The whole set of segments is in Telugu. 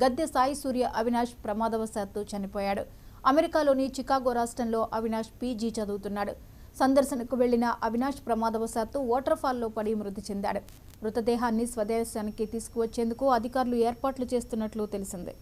గద్దె సాయి సూర్య అవినాష్ ప్రమాదవశాత్తు చనిపోయాడు. అమెరికాలోని చికాగో రాష్ట్రంలో అవినాష్ పీజీ చదువుతున్నాడు. సందర్శనకు వెళ్లిన అవినాష్ ప్రమాదవశాత్తు వాటర్ ఫాల్లో పడి మృతి చెందాడు. మృతదేహాన్ని స్వదేశానికి తీసుకువచ్చేందుకు అధికారులు ఏర్పాట్లు చేస్తున్నట్లు తెలిసింది.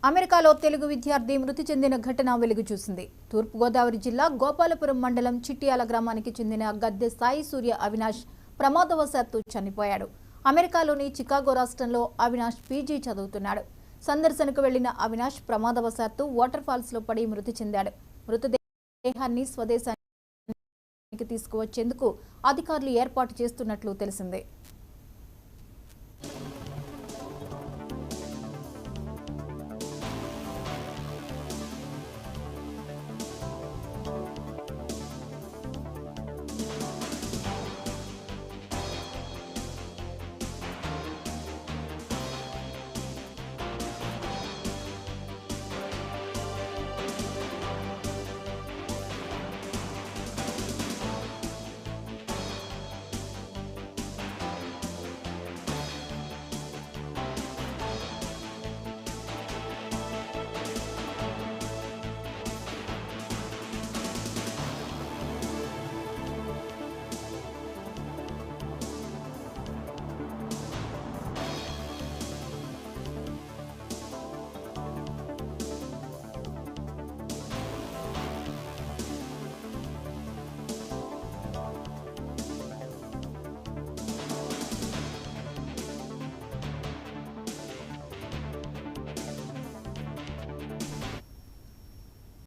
అమెరికాలో తెలుగు విద్యార్థి మృతి చెందిన ఘటన వెలుగు చూసింది. తూర్పుగోదావరి జిల్లా గోపాలపురం మండలం చిట్యాల గ్రామానికి చెందిన గద్దె సాయి సూర్య అవినాష్ ప్రమాదవశాత్తు చనిపోయాడు. అమెరికాలోని చికాగో రాష్ట్రంలో అవినాష్ పీజీ చదువుతున్నాడు. సందర్శనకు వెళ్లిన అవినాష్ ప్రమాదవశాత్తు వాటర్ ఫాల్స్ లో పడి మృతి చెందాడు. మృతదేహాన్ని స్వదేశానికి తీసుకువచ్చేందుకు అధికారులు ఏర్పాటు చేస్తున్నట్లు తెలిసింది.